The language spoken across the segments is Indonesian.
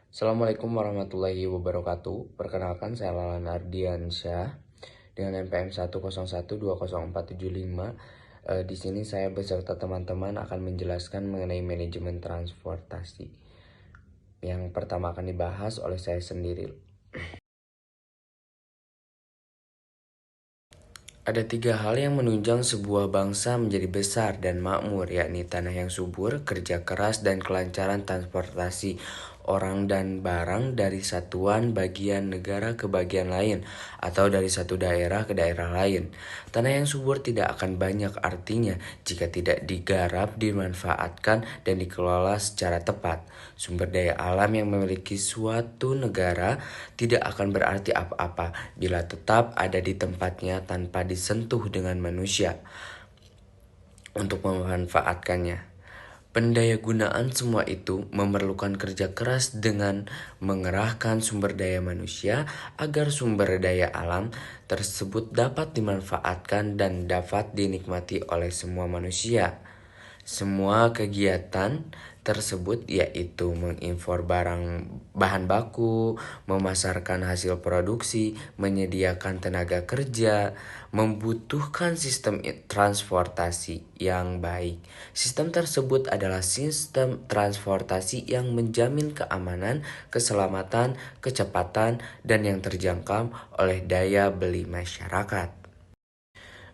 Assalamualaikum warahmatullahi wabarakatuh. Perkenalkan, saya Lalan Ardiansyah dengan NPM 101204755. Di sini saya beserta teman-teman akan menjelaskan mengenai manajemen transportasi. Yang pertama akan dibahas oleh saya sendiri. Ada 3 hal yang menunjang sebuah bangsa menjadi besar dan makmur, yakni tanah yang subur, kerja keras, dan kelancaran transportasi orang dan barang dari satuan bagian negara ke bagian lain, atau dari satu daerah ke daerah lain. Tanah yang subur tidak akan banyak artinya jika tidak digarap, dimanfaatkan, dan dikelola secara tepat. Sumber daya alam yang memiliki suatu negara tidak akan berarti apa-apa bila tetap ada di tempatnya tanpa disentuh dengan manusia untuk memanfaatkannya. Pendayagunaan semua itu memerlukan kerja keras dengan mengerahkan sumber daya manusia agar sumber daya alam tersebut dapat dimanfaatkan dan dapat dinikmati oleh semua manusia. Semua kegiatan tersebut yaitu mengimpor bahan baku, memasarkan hasil produksi, menyediakan tenaga kerja, membutuhkan sistem transportasi yang baik. Sistem tersebut adalah sistem transportasi yang menjamin keamanan, keselamatan, kecepatan, dan yang terjangkau oleh daya beli masyarakat.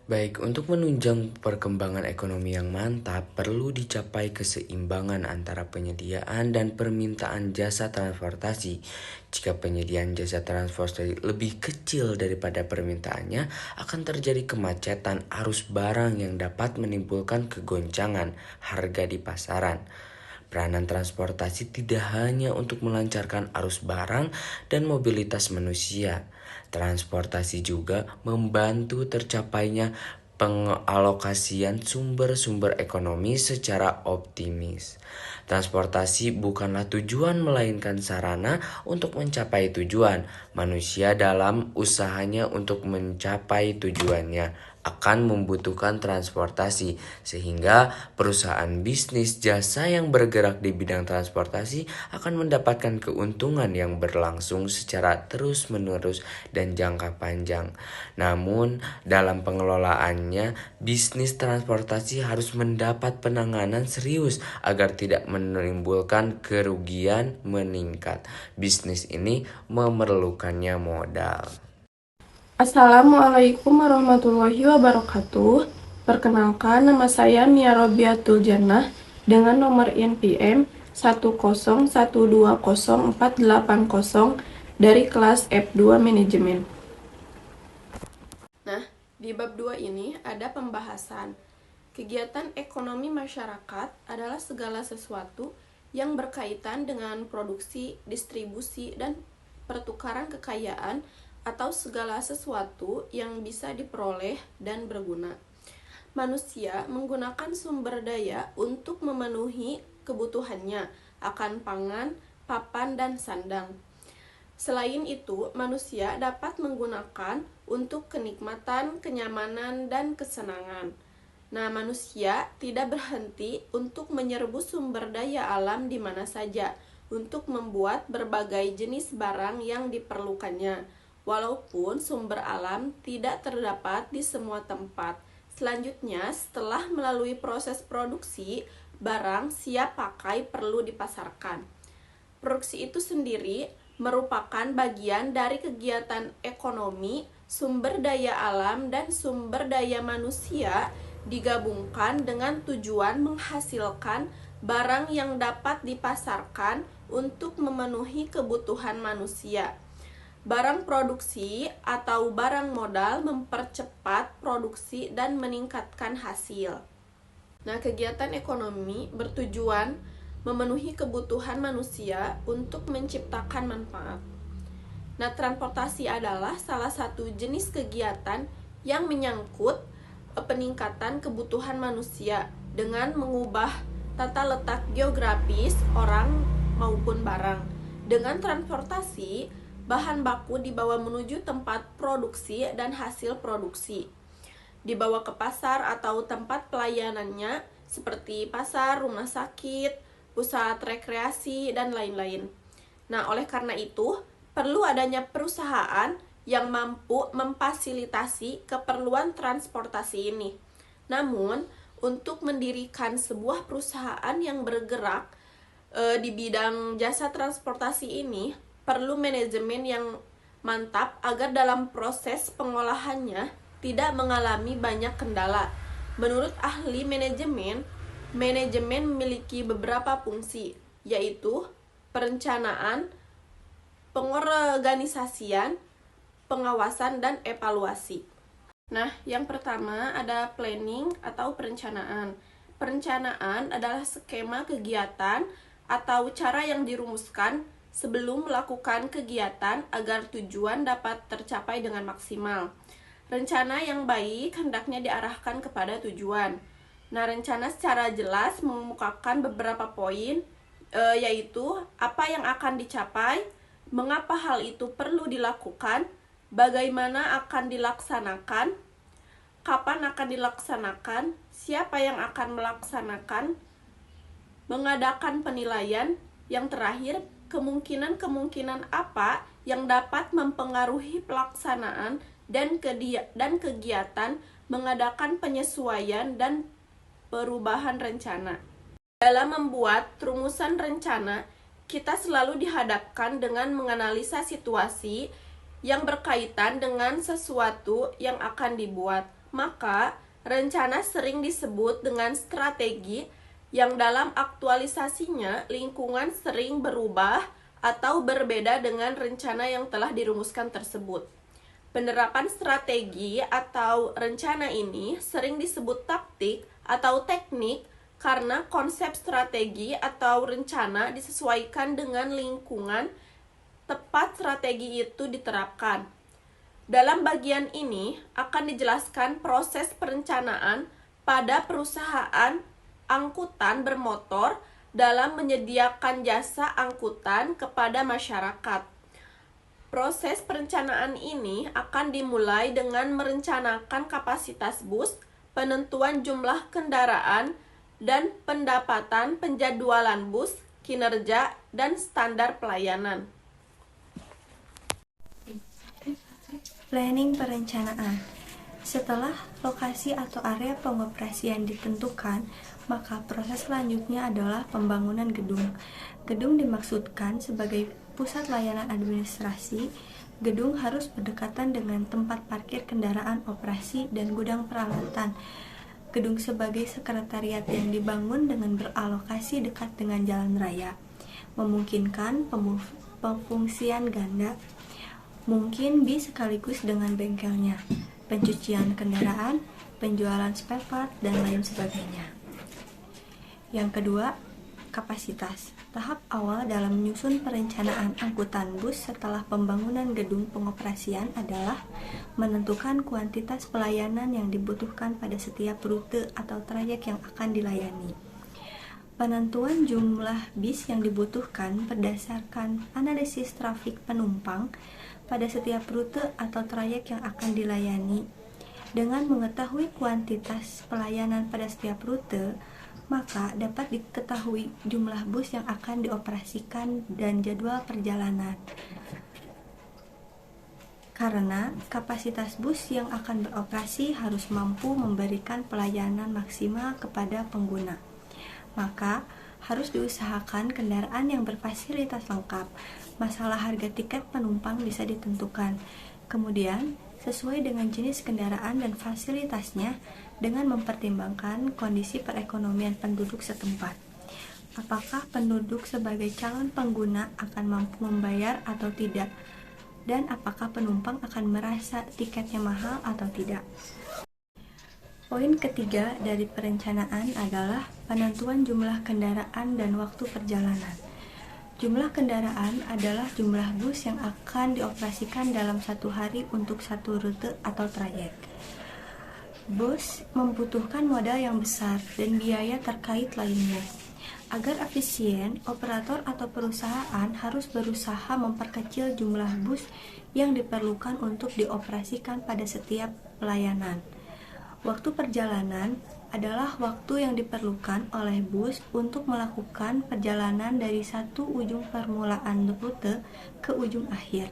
Baik, untuk menunjang perkembangan ekonomi yang mantap, perlu dicapai keseimbangan antara penyediaan dan permintaan jasa transportasi. Jika penyediaan jasa transportasi lebih kecil daripada permintaannya, akan terjadi kemacetan arus barang yang dapat menimbulkan kegoncangan harga di pasaran. Peranan transportasi tidak hanya untuk melancarkan arus barang dan mobilitas manusia. Transportasi juga membantu tercapainya pengalokasian sumber-sumber ekonomi secara optimis. Transportasi bukanlah tujuan melainkan sarana untuk mencapai tujuan. Manusia dalam usahanya untuk mencapai tujuannya akan membutuhkan transportasi, sehingga perusahaan bisnis jasa yang bergerak di bidang transportasi akan mendapatkan keuntungan yang berlangsung secara terus-menerus dan jangka panjang. Namun, dalam pengelolaannya, bisnis transportasi harus mendapat penanganan serius agar tidak menimbulkan kerugian meningkat. Bisnis ini memerlukannya modal. Assalamualaikum warahmatullahi wabarakatuh. Perkenalkan, nama saya Mia Robiatul Jannah dengan nomor NPM 101204880 dari kelas F2 Manajemen. Nah, di bab 2 ini ada pembahasan. Kegiatan ekonomi masyarakat adalah segala sesuatu yang berkaitan dengan produksi, distribusi, dan pertukaran kekayaan atau segala sesuatu yang bisa diperoleh dan berguna. Manusia menggunakan sumber daya untuk memenuhi kebutuhannya akan pangan, papan, dan sandang. Selain itu, manusia dapat menggunakan untuk kenikmatan, kenyamanan, dan kesenangan. Nah, manusia tidak berhenti untuk menyerbu sumber daya alam di mana saja untuk membuat berbagai jenis barang yang diperlukannya, walaupun sumber alam tidak terdapat di semua tempat. Selanjutnya, setelah melalui proses produksi, barang siap pakai perlu dipasarkan. Produksi itu sendiri merupakan bagian dari kegiatan ekonomi, sumber daya alam, dan sumber daya manusia digabungkan dengan tujuan menghasilkan barang yang dapat dipasarkan untuk memenuhi kebutuhan manusia. Barang produksi atau barang modal mempercepat produksi dan meningkatkan hasil. Nah, kegiatan ekonomi bertujuan memenuhi kebutuhan manusia untuk menciptakan manfaat. Nah, transportasi adalah salah satu jenis kegiatan yang menyangkut peningkatan kebutuhan manusia dengan mengubah tata letak geografis orang maupun barang. Dengan transportasi, bahan baku dibawa menuju tempat produksi dan hasil produksi dibawa ke pasar atau tempat pelayanannya seperti pasar, rumah sakit, pusat rekreasi, dan lain-lain. Nah, oleh karena itu, perlu adanya perusahaan yang mampu memfasilitasi keperluan transportasi ini. Namun, untuk mendirikan sebuah perusahaan yang bergerak di bidang jasa transportasi ini, perlu manajemen yang mantap agar dalam proses pengolahannya tidak mengalami banyak kendala. Menurut ahli manajemen, manajemen memiliki beberapa fungsi, yaitu perencanaan, pengorganisasian, pengawasan, dan evaluasi. Nah, yang pertama ada planning atau perencanaan. Perencanaan adalah skema kegiatan atau cara yang dirumuskan sebelum melakukan kegiatan agar tujuan dapat tercapai dengan maksimal. Rencana yang baik hendaknya diarahkan kepada tujuan. Nah, rencana secara jelas mengemukakan beberapa poin, yaitu apa yang akan dicapai, mengapa hal itu perlu dilakukan, bagaimana akan dilaksanakan, kapan akan dilaksanakan, siapa yang akan melaksanakan, mengadakan penilaian, yang terakhir, kemungkinan-kemungkinan apa yang dapat mempengaruhi pelaksanaan dan kegiatan, mengadakan penyesuaian dan perubahan rencana. Dalam membuat rumusan rencana, kita selalu dihadapkan dengan menganalisa situasi yang berkaitan dengan sesuatu yang akan dibuat. Maka, rencana sering disebut dengan strategi yang dalam aktualisasinya lingkungan sering berubah atau berbeda dengan rencana yang telah dirumuskan tersebut. Penerapan strategi atau rencana ini sering disebut taktik atau teknik karena konsep strategi atau rencana disesuaikan dengan lingkungan tepat strategi itu diterapkan. Dalam bagian ini akan dijelaskan proses perencanaan pada perusahaan angkutan bermotor dalam menyediakan jasa angkutan kepada masyarakat. Proses perencanaan ini akan dimulai dengan merencanakan kapasitas bus, penentuan jumlah kendaraan, dan pendapatan penjadwalan bus, kinerja, dan standar pelayanan. Planning perencanaan. Setelah lokasi atau area pengoperasian ditentukan, maka proses selanjutnya adalah pembangunan gedung. Gedung dimaksudkan sebagai pusat layanan administrasi. Gedung harus berdekatan dengan tempat parkir kendaraan operasi dan gudang peralatan. Gedung sebagai sekretariat yang dibangun dengan beralokasi dekat dengan jalan raya, memungkinkan pemfungsian ganda. Mungkin bis sekaligus dengan bengkelnya, pencucian kendaraan, penjualan spare part, dan lain sebagainya. Yang kedua, kapasitas. Tahap awal dalam menyusun perencanaan angkutan bus setelah pembangunan gedung pengoperasian adalah menentukan kuantitas pelayanan yang dibutuhkan pada setiap rute atau trayek yang akan dilayani. Penentuan jumlah bis yang dibutuhkan berdasarkan analisis trafik penumpang pada setiap rute atau trayek yang akan dilayani. Dengan mengetahui kuantitas pelayanan pada setiap rute, maka dapat diketahui jumlah bus yang akan dioperasikan dan jadwal perjalanan. Karena kapasitas bus yang akan beroperasi harus mampu memberikan pelayanan maksimal kepada pengguna, maka harus diusahakan kendaraan yang berfasilitas lengkap. Masalah harga tiket penumpang bisa ditentukan. Kemudian, sesuai dengan jenis kendaraan dan fasilitasnya dengan mempertimbangkan kondisi perekonomian penduduk setempat. Apakah penduduk sebagai calon pengguna akan mampu membayar atau tidak? Dan apakah penumpang akan merasa tiketnya mahal atau tidak? Poin ketiga dari perencanaan adalah penentuan jumlah kendaraan dan waktu perjalanan. Jumlah kendaraan adalah jumlah bus yang akan dioperasikan dalam satu hari untuk satu rute atau trayek. Bus membutuhkan modal yang besar dan biaya terkait lainnya. Agar efisien, operator atau perusahaan harus berusaha memperkecil jumlah bus yang diperlukan untuk dioperasikan pada setiap pelayanan. Waktu perjalanan adalah waktu yang diperlukan oleh bus untuk melakukan perjalanan dari satu ujung permulaan rute ke ujung akhir.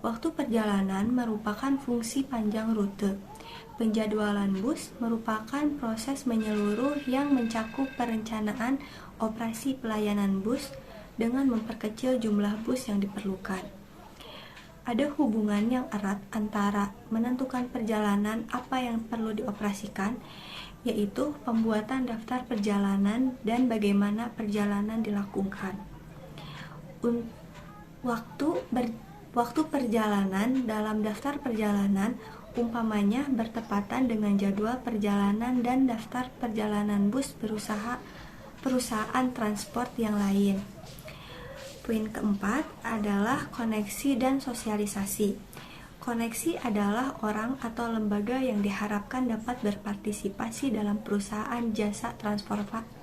Waktu perjalanan merupakan fungsi panjang rute. Penjadwalan bus merupakan proses menyeluruh yang mencakup perencanaan operasi pelayanan bus dengan memperkecil jumlah bus yang diperlukan. Ada hubungan yang erat antara menentukan perjalanan apa yang perlu dioperasikan, yaitu pembuatan daftar perjalanan dan bagaimana perjalanan dilakukan. Waktu perjalanan dalam daftar perjalanan umpamanya bertepatan dengan jadwal perjalanan dan daftar perjalanan bus perusahaan transport yang lain. Poin keempat adalah koneksi dan sosialisasi. Koneksi adalah orang atau lembaga yang diharapkan dapat berpartisipasi dalam perusahaan jasa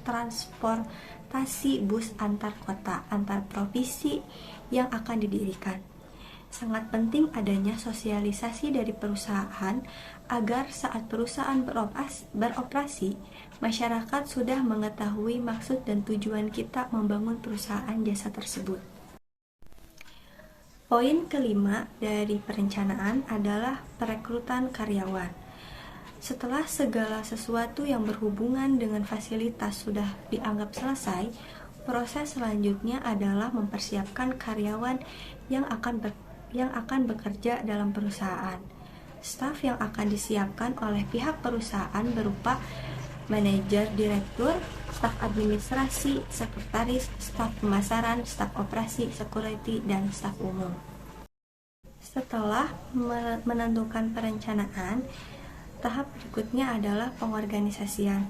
transportasi bus antar kota, antar provinsi yang akan didirikan. Sangat penting adanya sosialisasi dari perusahaan agar saat perusahaan beroperasi, masyarakat sudah mengetahui maksud dan tujuan kita membangun perusahaan jasa tersebut. Poin kelima dari perencanaan adalah perekrutan karyawan. Setelah segala sesuatu yang berhubungan dengan fasilitas sudah dianggap selesai, proses selanjutnya adalah mempersiapkan karyawan yang akan bekerja dalam perusahaan. Staf yang akan disiapkan oleh pihak perusahaan berupa manajer, direktur, staf administrasi, sekretaris, staf pemasaran, staf operasi, security, dan staf umum. Setelah menentukan perencanaan, tahap berikutnya adalah pengorganisasian.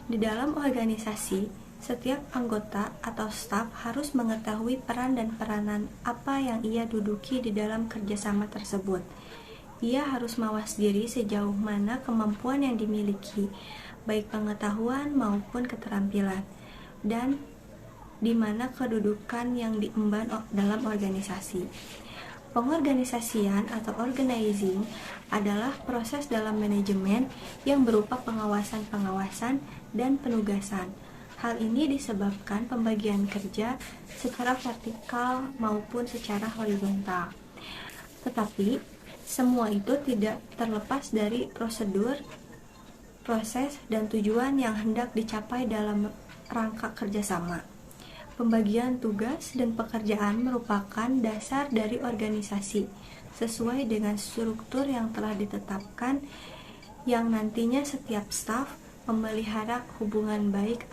Di dalam organisasi, setiap anggota atau staf harus mengetahui peran dan peranan apa yang ia duduki di dalam kerjasama tersebut. Ia harus mawas diri sejauh mana kemampuan yang dimiliki, baik pengetahuan maupun keterampilan, dan di mana kedudukan yang diemban dalam organisasi. Pengorganisasian atau organizing adalah proses dalam manajemen yang berupa pengawasan dan penugasan. Hal ini disebabkan pembagian kerja secara vertikal maupun secara horizontal. Tetapi, semua itu tidak terlepas dari prosedur, proses, dan tujuan yang hendak dicapai dalam rangka kerjasama. Pembagian tugas dan pekerjaan merupakan dasar dari organisasi, sesuai dengan struktur yang telah ditetapkan, yang nantinya setiap staf memelihara hubungan baik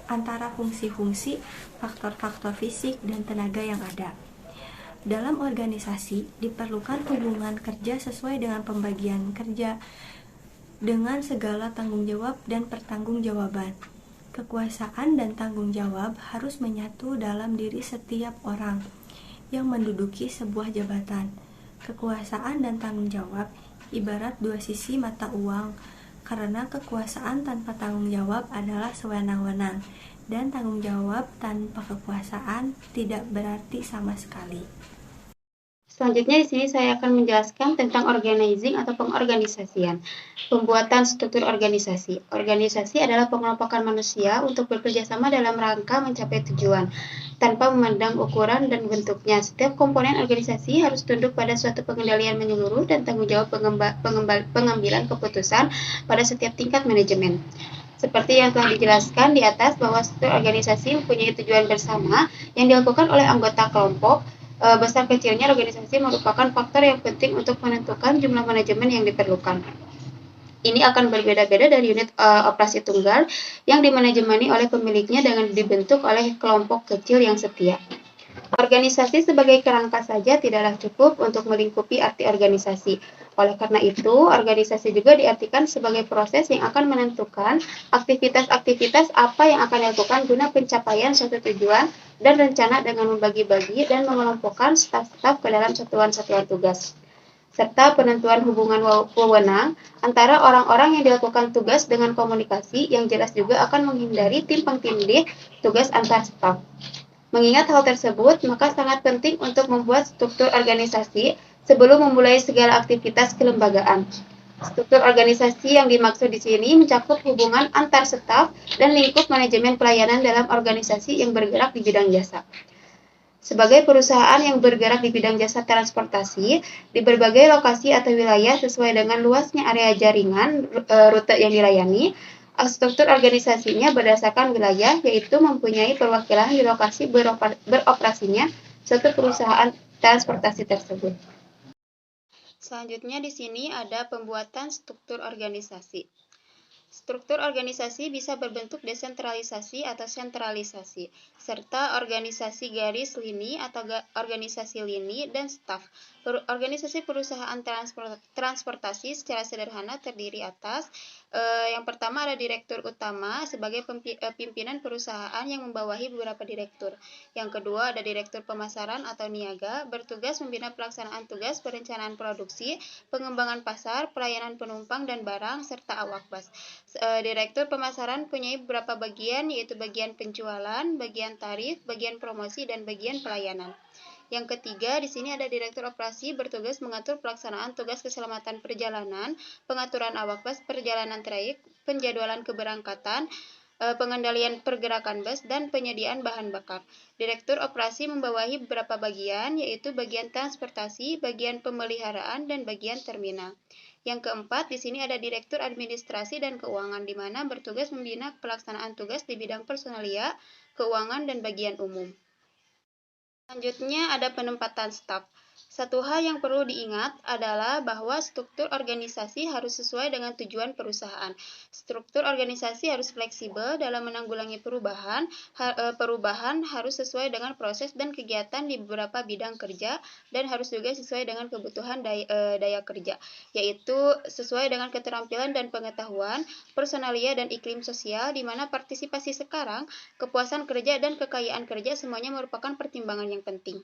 antara fungsi-fungsi, faktor-faktor fisik, dan tenaga yang ada. Dalam organisasi, diperlukan hubungan kerja sesuai dengan pembagian kerja dengan segala tanggung jawab dan pertanggungjawaban. Kekuasaan dan tanggung jawab harus menyatu dalam diri setiap orang yang menduduki sebuah jabatan. Kekuasaan dan tanggung jawab ibarat dua sisi mata uang, karena kekuasaan tanpa tanggung jawab adalah sewenang-wenang, dan tanggung jawab tanpa kekuasaan tidak berarti sama sekali. Selanjutnya di sini saya akan menjelaskan tentang organizing atau pengorganisasian. Pembuatan struktur organisasi. Organisasi adalah pengelompokan manusia untuk bekerja sama dalam rangka mencapai tujuan, tanpa memandang ukuran dan bentuknya. Setiap komponen organisasi harus tunduk pada suatu pengendalian menyeluruh dan tanggung jawab pengambilan keputusan pada setiap tingkat manajemen. Seperti yang telah dijelaskan di atas bahwa struktur organisasi mempunyai tujuan bersama yang dilakukan oleh anggota kelompok. Besar kecilnya organisasi merupakan faktor yang penting untuk menentukan jumlah manajemen yang diperlukan. Ini akan berbeda-beda dari unit operasi tunggal yang dimanajemeni oleh pemiliknya dengan dibentuk oleh kelompok kecil yang setia. Organisasi sebagai kerangka saja tidaklah cukup untuk melingkupi arti organisasi. Oleh karena itu, organisasi juga diartikan sebagai proses yang akan menentukan aktivitas-aktivitas apa yang akan dilakukan guna pencapaian suatu tujuan dan rencana dengan membagi-bagi dan mengelompokkan staf-staf ke dalam satuan-satuan tugas, serta penentuan hubungan wewenang antara orang-orang yang dilakukan tugas dengan komunikasi yang jelas juga akan menghindari timpang tindih tugas antar staf. Mengingat hal tersebut, maka sangat penting untuk membuat struktur organisasi sebelum memulai segala aktivitas kelembagaan. Struktur organisasi yang dimaksud di sini mencakup hubungan antar staf dan lingkup manajemen pelayanan dalam organisasi yang bergerak di bidang jasa. Sebagai perusahaan yang bergerak di bidang jasa transportasi di berbagai lokasi atau wilayah sesuai dengan luasnya area jaringan rute yang dilayani, struktur organisasinya berdasarkan wilayah, yaitu mempunyai perwakilan di lokasi beroperasinya suatu perusahaan transportasi tersebut. Selanjutnya di sini ada pembuatan struktur organisasi. Struktur organisasi bisa berbentuk desentralisasi atau sentralisasi, serta organisasi garis lini atau organisasi lini dan staf. Organisasi perusahaan transportasi secara sederhana terdiri atas yang pertama ada direktur utama sebagai pimpinan perusahaan yang membawahi beberapa direktur. Yang kedua ada direktur pemasaran atau niaga, bertugas membina pelaksanaan tugas perencanaan produksi, pengembangan pasar, pelayanan penumpang dan barang, serta awak bus. Direktur pemasaran punya beberapa bagian, yaitu bagian penjualan, bagian tarif, bagian promosi, dan bagian pelayanan. Yang ketiga, di sini ada direktur operasi bertugas mengatur pelaksanaan tugas keselamatan perjalanan, pengaturan awak bus, perjalanan trayek, penjadwalan keberangkatan, pengendalian pergerakan bus, dan penyediaan bahan bakar. Direktur operasi membawahi beberapa bagian, yaitu bagian transportasi, bagian pemeliharaan, dan bagian terminal. Yang keempat, di sini ada direktur administrasi dan keuangan, di mana bertugas membina pelaksanaan tugas di bidang personalia, keuangan, dan bagian umum. Selanjutnya ada penempatan staf. Satu hal yang perlu diingat adalah bahwa struktur organisasi harus sesuai dengan tujuan perusahaan. Struktur organisasi harus fleksibel dalam menanggulangi perubahan. Perubahan harus sesuai dengan proses dan kegiatan di beberapa bidang kerja dan harus juga sesuai dengan kebutuhan daya kerja, yaitu sesuai dengan keterampilan dan pengetahuan, personalia dan iklim sosial, di mana partisipasi sekarang, kepuasan kerja dan kekayaan kerja semuanya merupakan pertimbangan yang penting.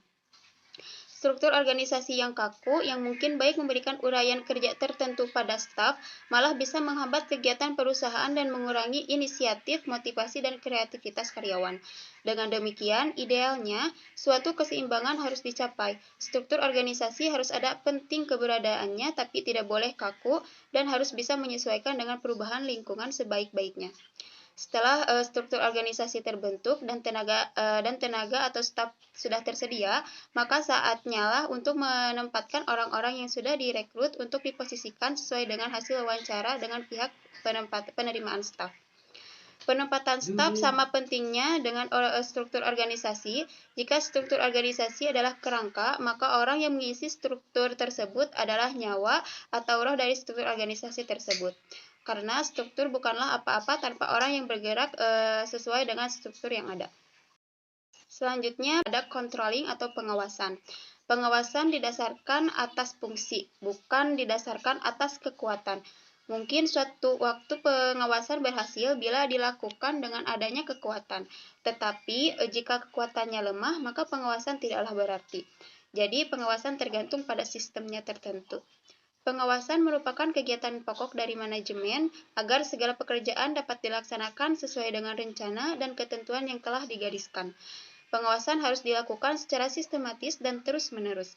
Struktur organisasi yang kaku, yang mungkin baik memberikan uraian kerja tertentu pada staf, malah bisa menghambat kegiatan perusahaan dan mengurangi inisiatif, motivasi, dan kreativitas karyawan. Dengan demikian, idealnya, suatu keseimbangan harus dicapai. Struktur organisasi harus ada penting keberadaannya, tapi tidak boleh kaku, dan harus bisa menyesuaikan dengan perubahan lingkungan sebaik-baiknya. Setelah struktur organisasi terbentuk dan tenaga atau staf sudah tersedia, maka saatnya lah untuk menempatkan orang-orang yang sudah direkrut untuk diposisikan sesuai dengan hasil wawancara dengan pihak penerimaan staf. Penempatan staf sama pentingnya dengan struktur organisasi. Jika struktur organisasi adalah kerangka, maka orang yang mengisi struktur tersebut adalah nyawa atau roh dari struktur organisasi tersebut. Karena struktur bukanlah apa-apa tanpa orang yang bergerak sesuai dengan struktur yang ada. Selanjutnya ada controlling atau pengawasan. Pengawasan didasarkan atas fungsi, bukan didasarkan atas kekuatan. Mungkin suatu waktu pengawasan berhasil bila dilakukan dengan adanya kekuatan. Tetapi jika kekuatannya lemah, maka pengawasan tidaklah berarti. Jadi pengawasan tergantung pada sistemnya tertentu. Pengawasan merupakan kegiatan pokok dari manajemen agar segala pekerjaan dapat dilaksanakan sesuai dengan rencana dan ketentuan yang telah digariskan. Pengawasan harus dilakukan secara sistematis dan terus-menerus.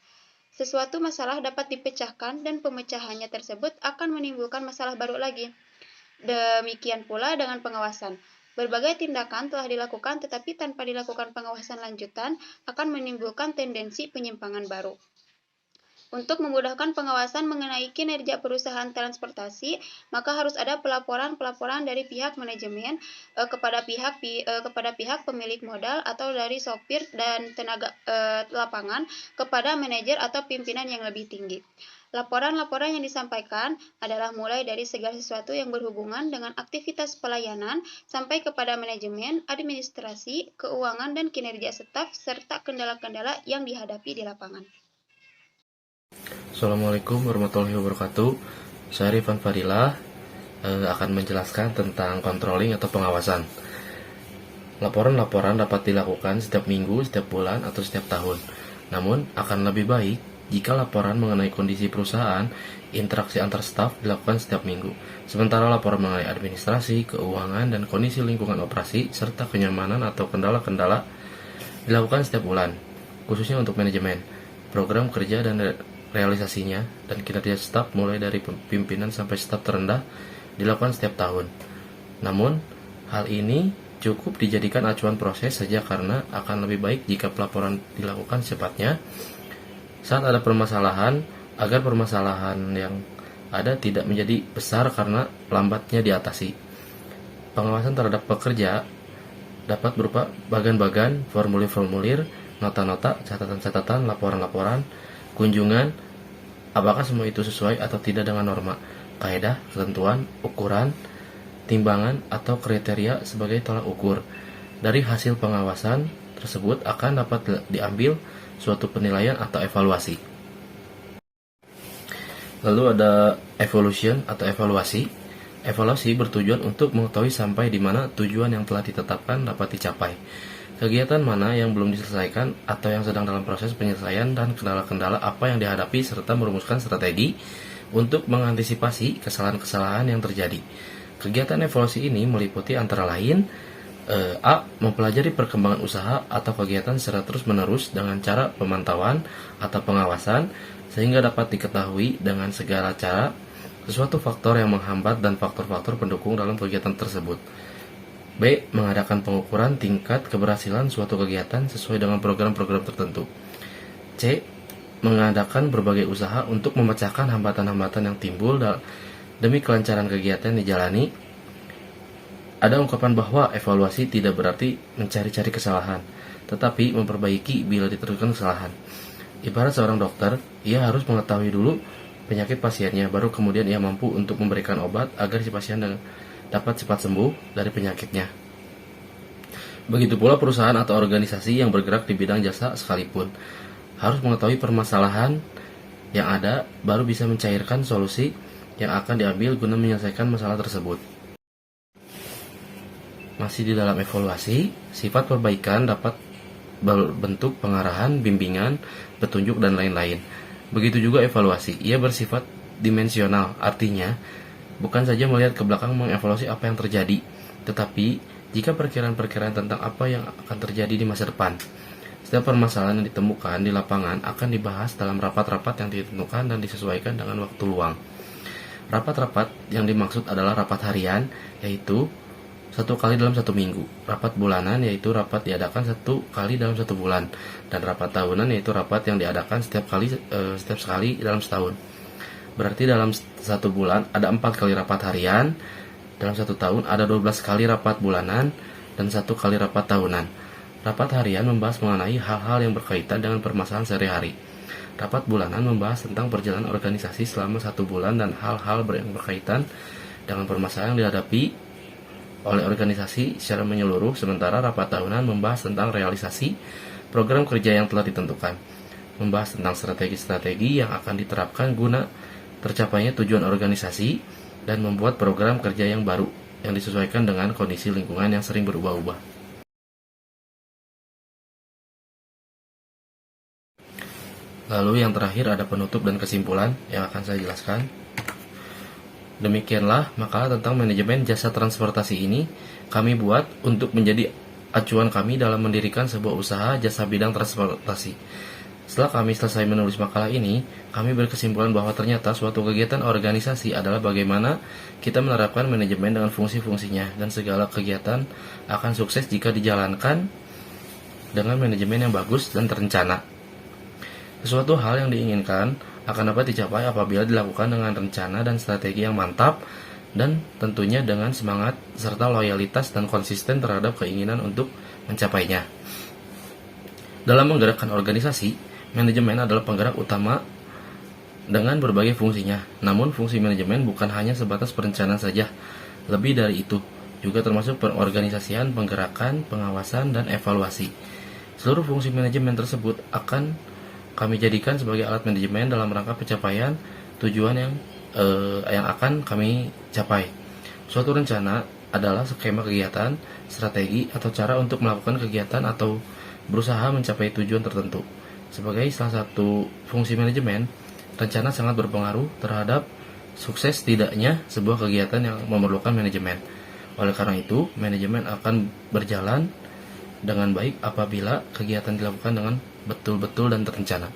Sesuatu masalah dapat dipecahkan dan pemecahannya tersebut akan menimbulkan masalah baru lagi. Demikian pula dengan pengawasan. Berbagai tindakan telah dilakukan tetapi tanpa dilakukan pengawasan lanjutan akan menimbulkan tendensi penyimpangan baru. Untuk memudahkan pengawasan mengenai kinerja perusahaan transportasi, maka harus ada pelaporan dari pihak manajemen kepada pihak pemilik modal atau dari sopir dan tenaga lapangan kepada manajer atau pimpinan yang lebih tinggi. Laporan-laporan yang disampaikan adalah mulai dari segala sesuatu yang berhubungan dengan aktivitas pelayanan sampai kepada manajemen, administrasi, keuangan, dan kinerja staf serta kendala-kendala yang dihadapi di lapangan. Assalamualaikum warahmatullahi wabarakatuh. Saya Rifan Fadilah akan menjelaskan tentang controlling atau pengawasan. Laporan-laporan dapat dilakukan setiap minggu, setiap bulan, atau setiap tahun. Namun, akan lebih baik jika laporan mengenai kondisi perusahaan, interaksi antar staf dilakukan setiap minggu. Sementara laporan mengenai administrasi, keuangan, dan kondisi lingkungan operasi, serta kenyamanan atau kendala-kendala dilakukan setiap bulan, khususnya untuk manajemen, program kerja, dan realisasinya, dan kinerja staf mulai dari pimpinan sampai staf terendah dilakukan setiap tahun. Namun, hal ini cukup dijadikan acuan proses saja karena akan lebih baik jika pelaporan dilakukan secepatnya saat ada permasalahan, agar permasalahan yang ada tidak menjadi besar karena lambatnya diatasi. Pengawasan terhadap pekerja dapat berupa bagan-bagan, formulir-formulir, nota-nota, catatan-catatan, laporan-laporan, kunjungan, apakah semua itu sesuai atau tidak dengan norma, kaedah, ketentuan, ukuran, timbangan, atau kriteria sebagai tolak ukur. Dari hasil pengawasan tersebut akan dapat diambil suatu penilaian atau evaluasi. Lalu ada evolution atau evaluasi. Evaluasi bertujuan untuk mengetahui sampai di mana tujuan yang telah ditetapkan dapat dicapai. Kegiatan mana yang belum diselesaikan atau yang sedang dalam proses penyelesaian, dan kendala-kendala apa yang dihadapi, serta merumuskan strategi untuk mengantisipasi kesalahan-kesalahan yang terjadi. Kegiatan evaluasi ini meliputi antara lain A. Mempelajari perkembangan usaha atau kegiatan secara terus-menerus dengan cara pemantauan atau pengawasan sehingga dapat diketahui dengan segala cara sesuatu faktor yang menghambat dan faktor-faktor pendukung dalam kegiatan tersebut. B. Mengadakan pengukuran tingkat keberhasilan suatu kegiatan sesuai dengan program-program tertentu. C. Mengadakan berbagai usaha untuk memecahkan hambatan-hambatan yang timbul demi kelancaran kegiatan dijalani. Ada ungkapan bahwa evaluasi tidak berarti mencari-cari kesalahan, tetapi memperbaiki bila ditemukan kesalahan. Ibarat seorang dokter, ia harus mengetahui dulu penyakit pasiennya, baru kemudian ia mampu untuk memberikan obat agar si pasien dapat cepat sembuh dari penyakitnya. Begitu pula perusahaan atau organisasi yang bergerak di bidang jasa sekalipun harus mengetahui permasalahan yang ada, baru bisa mencairkan solusi yang akan diambil guna menyelesaikan masalah tersebut. Masih di dalam evaluasi, sifat perbaikan dapat berbentuk pengarahan, bimbingan, petunjuk, dan lain-lain. Begitu juga evaluasi, ia bersifat dimensional, artinya bukan saja melihat ke belakang mengevaluasi apa yang terjadi, tetapi jika perkiraan-perkiraan tentang apa yang akan terjadi di masa depan. Setiap permasalahan yang ditemukan di lapangan akan dibahas dalam rapat-rapat yang ditentukan dan disesuaikan dengan waktu luang. Rapat-rapat yang dimaksud adalah rapat harian, yaitu 1 kali dalam 1 minggu, rapat bulanan yaitu rapat diadakan 1 kali dalam 1 bulan, dan rapat tahunan yaitu rapat yang diadakan setiap sekali dalam setahun. Berarti dalam 1 bulan ada 4 kali rapat harian, dalam 1 tahun ada 12 kali rapat bulanan dan 1 kali rapat tahunan. Rapat harian membahas mengenai hal-hal yang berkaitan dengan permasalahan sehari-hari. Rapat bulanan membahas tentang perjalanan organisasi selama 1 bulan dan hal-hal yang berkaitan dengan permasalahan yang dihadapi oleh organisasi secara menyeluruh, sementara rapat tahunan membahas tentang realisasi program kerja yang telah ditentukan, membahas tentang strategi-strategi yang akan diterapkan guna tercapainya tujuan organisasi, dan membuat program kerja yang baru yang disesuaikan dengan kondisi lingkungan yang sering berubah-ubah. Lalu yang terakhir ada penutup dan kesimpulan yang akan saya jelaskan. Demikianlah makalah tentang manajemen jasa transportasi ini kami buat untuk menjadi acuan kami dalam mendirikan sebuah usaha jasa bidang transportasi. Setelah kami selesai menulis makalah ini, kami berkesimpulan bahwa ternyata suatu kegiatan organisasi adalah bagaimana kita menerapkan manajemen dengan fungsi-fungsinya, dan segala kegiatan akan sukses jika dijalankan dengan manajemen yang bagus dan terencana. Sesuatu hal yang diinginkan akan dapat dicapai apabila dilakukan dengan rencana dan strategi yang mantap, dan tentunya dengan semangat serta loyalitas dan konsisten terhadap keinginan untuk mencapainya. Dalam menggerakkan organisasi, manajemen adalah penggerak utama dengan berbagai fungsinya. Namun fungsi manajemen bukan hanya sebatas perencanaan saja, lebih dari itu, juga termasuk pengorganisasian, penggerakan, pengawasan, dan evaluasi. Seluruh fungsi manajemen tersebut akan kami jadikan sebagai alat manajemen dalam rangka pencapaian tujuan yang akan kami capai. Suatu rencana adalah skema kegiatan, strategi, atau cara untuk melakukan kegiatan atau berusaha mencapai tujuan tertentu. Sebagai salah satu fungsi manajemen, rencana sangat berpengaruh terhadap sukses tidaknya sebuah kegiatan yang memerlukan manajemen. Oleh karena itu, manajemen akan berjalan dengan baik apabila kegiatan dilakukan dengan betul-betul dan terencana.